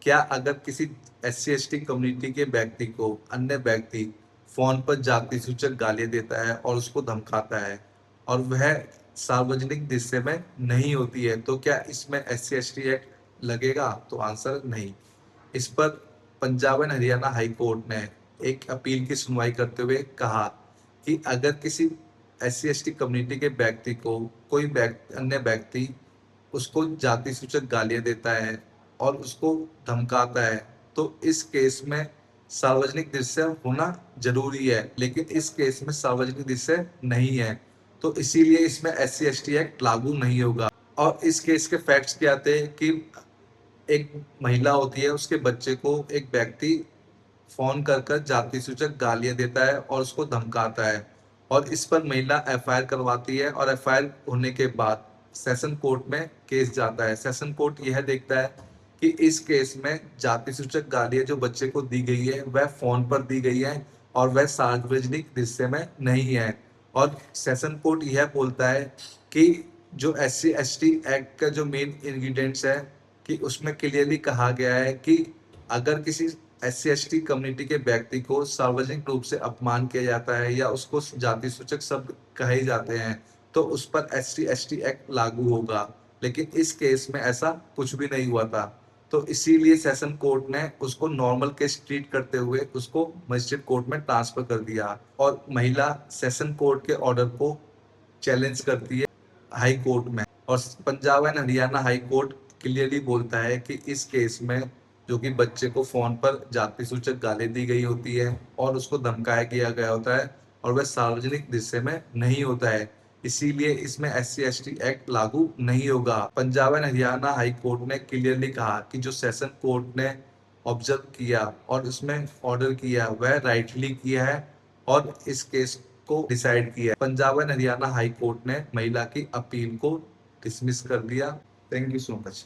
क्या अगर किसी SC/ST कम्युनिटी के व्यक्ति को अन्य व्यक्ति फ़ोन पर जाति सूचक गालियाँ देता है और उसको धमकाता है और वह सार्वजनिक दृश्य में नहीं होती है, तो क्या इसमें SC/ST एक्ट लगेगा? तो आंसर नहीं। इस पर Punjab and Haryana high court ने एक अपील की सुनवाई करते हुए कहा कि अगर किसी SC/ST कम्युनिटी के व्यक्ति को कोई अन्य व्यक्ति उसको जाति सूचक गालियाँ देता है और उसको धमकाता है, तो इस केस में सार्वजनिक दृश्य होना ज़रूरी है, लेकिन इस केस में सार्वजनिक दृश्य नहीं है, तो इसीलिए इसमें SC/ST एक्ट लागू नहीं होगा। और इस केस के फैक्ट्स क्या थे कि एक महिला होती है, उसके बच्चे को एक व्यक्ति फ़ोन कर जाति सूचक गालियाँ देता है और उसको धमकाता है और इस पर महिला एफआईआर करवाती है और एफआईआर होने के बाद सेशन कोर्ट में केस जाता है। सेशन कोर्ट यह देखता है कि इस केस में जाति सूचक गालियाँ जो बच्चे को दी गई है, वह फ़ोन पर दी गई है और वह सार्वजनिक दृश्य में नहीं है। और सेशन कोर्ट यह बोलता है कि जो SC/ST एक्ट का जो मेन इंग्रीडिएंट्स है कि उसमें क्लियरली कहा गया है कि अगर किसी SC/ST कम्युनिटी के व्यक्ति को सार्वजनिक रूप से अपमान किया जाता है या उसको जाति सूचक शब्द कहे जाते हैं, तो उस पर SC/ST एक्ट लागू होगा। लेकिन इस केस में ऐसा कुछ भी नहीं हुआ था। तो इसीलिए सेशन कोर्ट ने उसको नॉर्मल केस ट्रीट करते हुए उसको मजिस्ट्रेट कोर्ट में ट्रांसफर कर दिया और महिला सेशन कोर्ट के ऑर्डर को चैलेंज करती है हाई कोर्ट में। और Punjab and Haryana high court clearly बोलता है कि इस केस में जो कि बच्चे को फ़ोन पर जाति सूचक गाली दी गई होती है और उसको धमकाया किया गया होता है और वह सार्वजनिक दृश्य में नहीं होता है, इसीलिए इसमें SC/ST एक्ट लागू नहीं होगा। Punjab and Haryana high court ने क्लियरली कहा कि जो सेशन कोर्ट ने ऑब्जर्व किया और उसमें ऑर्डर किया वह राइटली किया है और इस केस को डिसाइड किया। Punjab and Haryana high court ने महिला की अपील को डिसमिस कर दिया। Thank you so much.